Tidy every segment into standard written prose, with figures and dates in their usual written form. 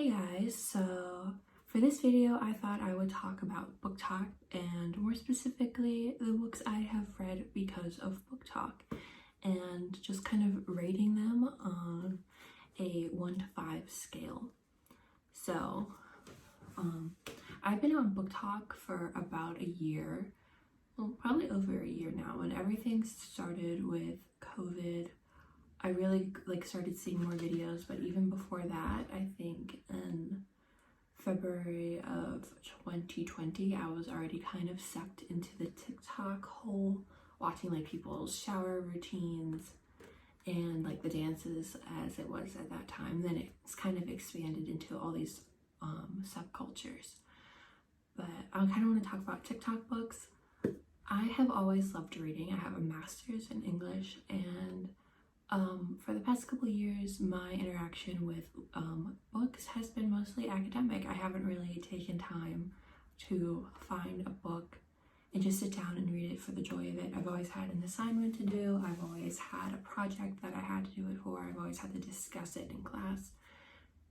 Hi guys, so for this video I thought I would talk about booktok and more specifically the books I have read because of booktok and just kind of rating them on a 1 to 5 scale. So I've been on booktok for about a year, well probably over a year now. When everything started with COVID, I really started seeing more videos, but even before that, I think in February of 2020, I was already kind of sucked into the TikTok hole, watching people's shower routines and the dances as it was at that time. Then it's kind of expanded into all these subcultures. But I kind of want to talk about TikTok books. I have always loved reading. I have a master's in English, and for the past couple of years, my interaction with books has been mostly academic. I haven't really taken time to find a book and just sit down and read it for the joy of it. I've always had an assignment to do. I've always had a project that I had to do it for. I've always had to discuss it in class.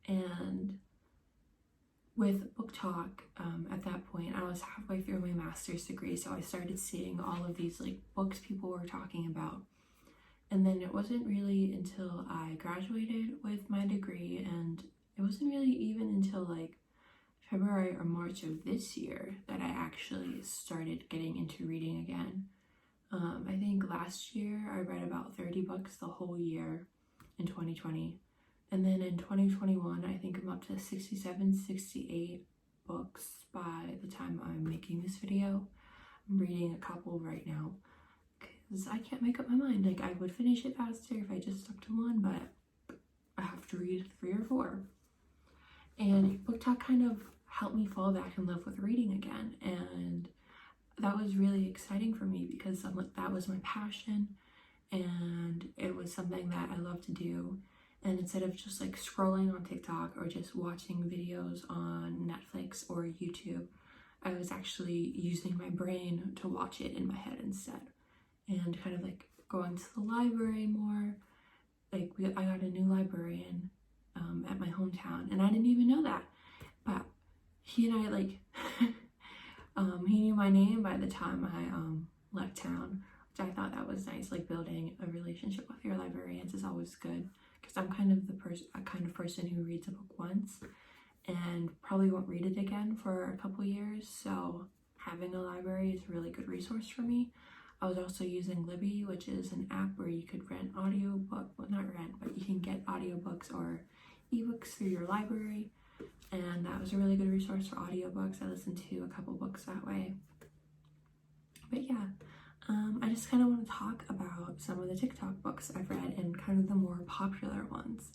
And with booktok, at that point, I was halfway through my master's degree, so I started seeing all of these books people were talking about. And then it wasn't really until I graduated with my degree, and it wasn't really even until February or March of this year that I actually started getting into reading again. I think last year I read about 30 books the whole year in 2020. And then in 2021, I think I'm up to 67, 68 books by the time I'm making this video. I'm reading a couple right now, because I can't make up my mind. I would finish it faster if I just stuck to one, but I have to read 3 or 4. And booktok kind of helped me fall back in love with reading again, and that was really exciting for me because that was my passion, and it was something that I love to do. And instead of just scrolling on TikTok or just watching videos on Netflix or YouTube, I was actually using my brain to watch it in my head instead. And kind of going to the library more. I got a new librarian at my hometown, and I didn't even know that, but he and I he knew my name by the time I left town, which I thought that was nice. Building a relationship with your librarians is always good, because I'm kind of a kind of person who reads a book once and probably won't read it again for a couple years, so having a library is a really good resource for me. I was also using Libby, which is an app where you could rent audiobook, well not rent, but you can get audiobooks or ebooks through your library, and that was a really good resource for audiobooks. I listened to a couple books that way. But yeah, I just kind of want to talk about some of the TikTok books I've read and kind of the more popular ones.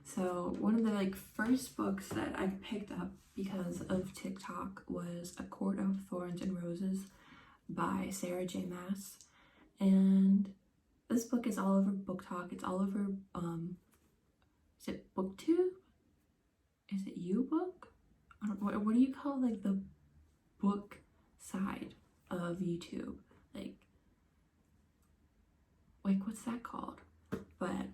So one of the first books that I picked up because of TikTok was A Court of Thorns and Roses by Sarah J. Maas, and this book is all over booktok. It's all over is it booktube? Is it YouBook? I don't know, what do you call the book side of YouTube? What's that called? But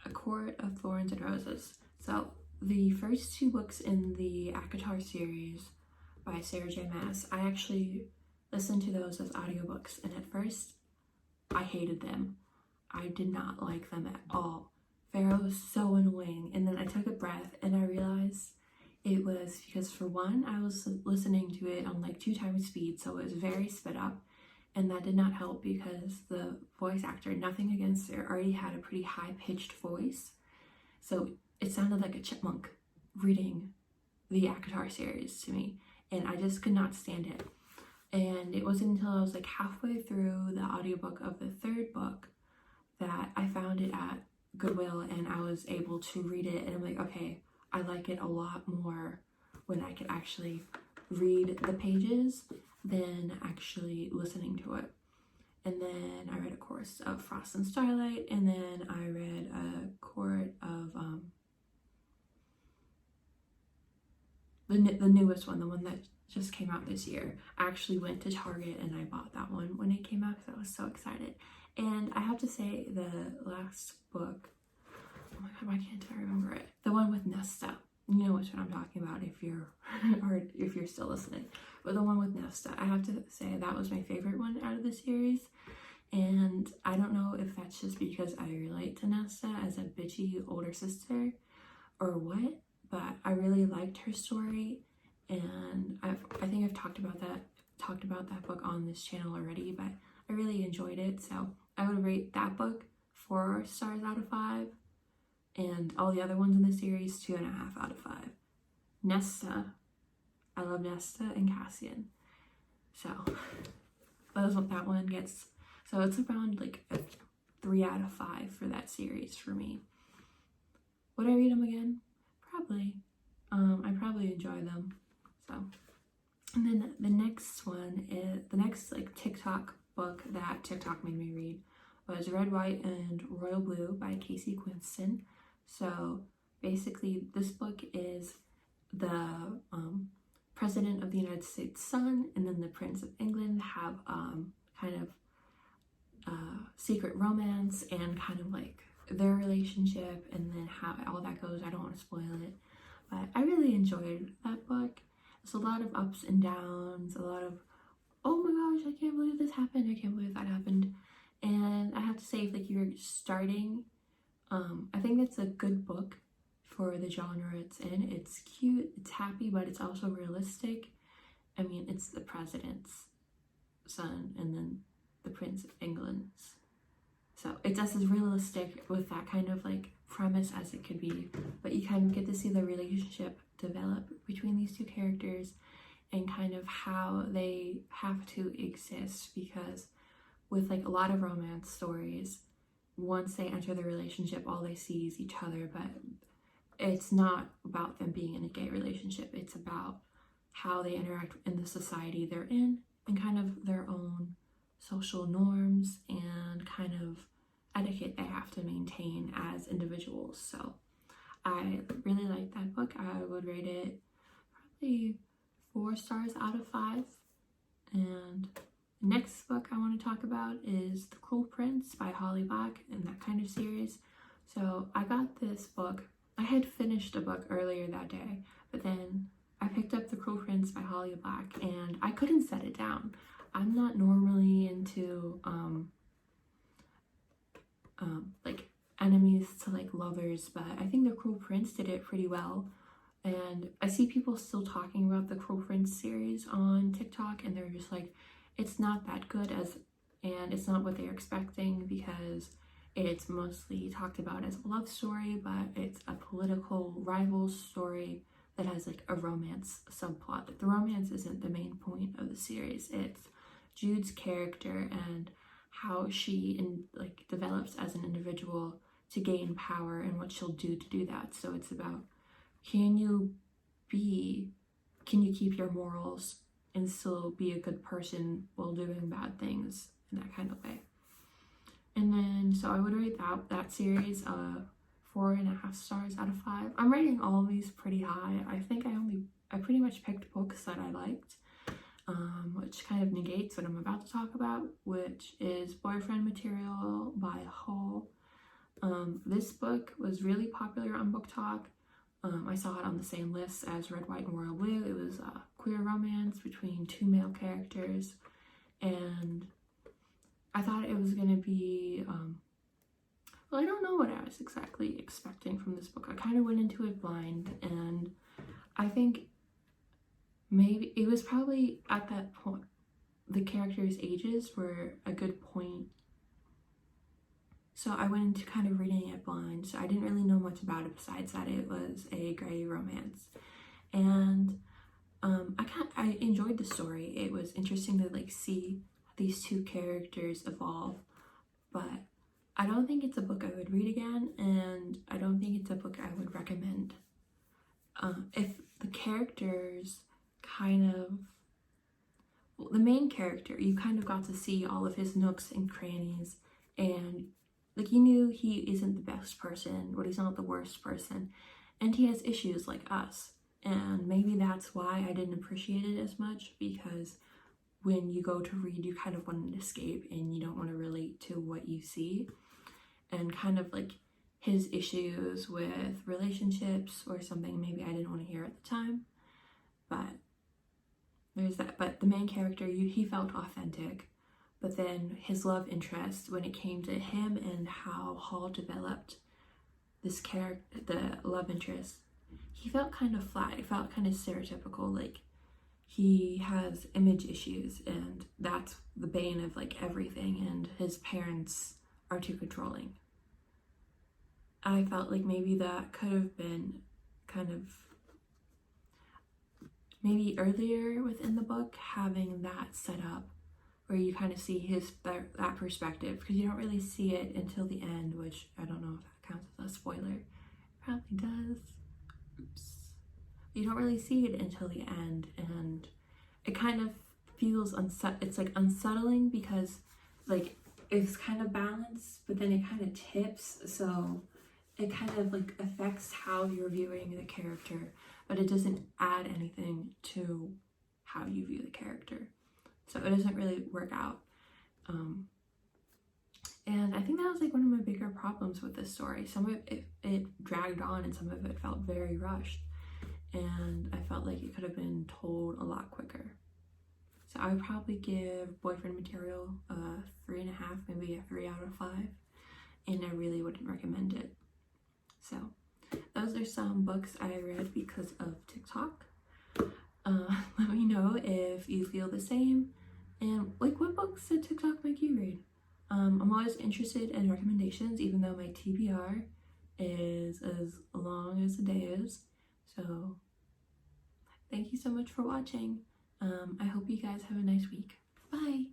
A Court of Thorns and Roses. So the first 2 books in the ACOTAR series by Sarah J. Maas, I actually listened to those as audiobooks, and at first I hated them. I did not like them at all. Pharaoh was so annoying, and then I took a breath and I realized it was because, for one, I was listening to it on 2 times speed, so it was very sped up, and that did not help because the voice actor, nothing against her, already had a pretty high-pitched voice, so it sounded like a chipmunk reading the ACOTAR series to me, and I just could not stand it. And it wasn't until I was halfway through the audiobook of the 3rd book that I found it at Goodwill, and I was able to read it, and I'm okay, I like it a lot more when I could actually read the pages than actually listening to it. And then I read A Course of Frost and Starlight, and then I read A Court of the newest one, the one that just came out this year. I actually went to Target and I bought that one when it came out because I was so excited. And I have to say, the last book, oh my god, why can't I remember it? The one with Nesta. you know which one I'm talking about if you're or if you're still listening. But the one with Nesta, I have to say that was my favorite one out of the series. And I don't know if that's just because I relate to Nesta as a bitchy older sister or what, but I really liked her story, and I think I've talked about that book on this channel already, but I really enjoyed it. So I would rate that book 4 stars out of 5, and all the other ones in the series 2.5 out of 5. Nesta, I love Nesta and Cassian, so that's what that one gets. So it's around like a 3 out of 5 for that series for me. Would I read them again? Probably. I probably enjoy them. So, and then the next one is the next like TikTok book that TikTok made me read was Red, White, and Royal Blue by Casey Quinston. So basically, this book is the President of the United States' son and then the Prince of England have kind of secret romance and kind of like their relationship and then how all that goes. I don't want to spoil it, but I really enjoyed that book. It's a lot of ups and downs, a lot of, oh my gosh, I can't believe this happened, I can't believe that happened. And I have to say, if like you're starting, I think it's a good book for the genre it's in. It's cute, it's happy, but it's also realistic. I mean, it's the president's son and then the Prince of England's. So it's just as realistic with that kind of like premise as it could be, but you kind of get to see the relationship develop between these two characters and kind of how they have to exist, because with like a lot of romance stories, once they enter the relationship, all they see is each other, but it's not about them being in a gay relationship. It's about how they interact in the society they're in and kind of their own social norms and kind of etiquette they have to maintain as individuals. So I really like that book. I would rate it probably 4 stars out of 5. And the next book I want to talk about is The Cruel Prince by Holly Black and that kind of series. So I got this book. I had finished a book earlier that day, but then I picked up The Cruel Prince by Holly Black and I couldn't set it down. I'm not normally into like enemies to like lovers, but I think The Cruel Prince did it pretty well. And I see people still talking about the Cruel Prince series on TikTok, and they're just like, it's not that good and it's not what they're expecting, because it's mostly talked about as a love story, but it's a political rival story that has like a romance subplot. The romance isn't the main point of the series. It's Jude's character and how she like develops as an individual to gain power and what she'll do to do that. So it's about, can you keep your morals and still be a good person while doing bad things in that kind of way. And then so I would rate that series 4.5 stars out of 5. I'm rating all of these pretty high. I think I pretty much picked books that I liked, which kind of negates what I'm about to talk about, which is Boyfriend Material by Hall. This book was really popular on BookTok. I saw it on the same list as Red, White, and Royal Blue. It was a queer romance between 2 male characters, and I thought it was going to be, well, I don't know what I was exactly expecting from this book. I kind of went into it blind, and I think maybe it was probably at that point, the characters' ages were a good point. So I went into kind of reading it blind, so I didn't really know much about it besides that it was a gay romance. And I enjoyed the story. It was interesting to like see these 2 characters evolve, but I don't think it's a book I would read again, and I don't think it's a book I would recommend. If the characters the main character, you kind of got to see all of his nooks and crannies, and like you knew he isn't the best person, but he's not the worst person, and he has issues like us. And maybe that's why I didn't appreciate it as much, because when you go to read, you kind of want an escape and you don't want to relate to what you see. And kind of like his issues with relationships or something maybe I didn't want to hear at the time. But there's that. But the main character, he felt authentic. But then his love interest, when it came to him and how Hall developed this character, the love interest, he felt kind of flat. It felt kind of stereotypical. Like, he has image issues, and that's the bane of like everything, and his parents are too controlling. I felt like maybe that could have been kind of maybe earlier within the book, having that set up where you kind of see that perspective, because you don't really see it until the end, which I don't know if that counts as a spoiler. Probably does. Oops. You don't really see it until the end, and it kind of feels it's like unsettling, because like it's kind of balanced, but then it kind of tips, so it kind of like affects how you're viewing the character, but it doesn't add anything to how you view the character. So it doesn't really work out. And I think that was like one of my bigger problems with this story. Some of it dragged on, and some of it felt very rushed. And I felt like it could have been told a lot quicker. So I would probably give Boyfriend Material a 3.5, maybe a 3 out of 5. And I really wouldn't recommend it. So those are some books I read because of TikTok. Let me know if you feel the same, and like, what books did TikTok make you read? I'm always interested in recommendations, even though my TBR is as long as the day is. So thank you so much for watching. I hope you guys have a nice week. Bye!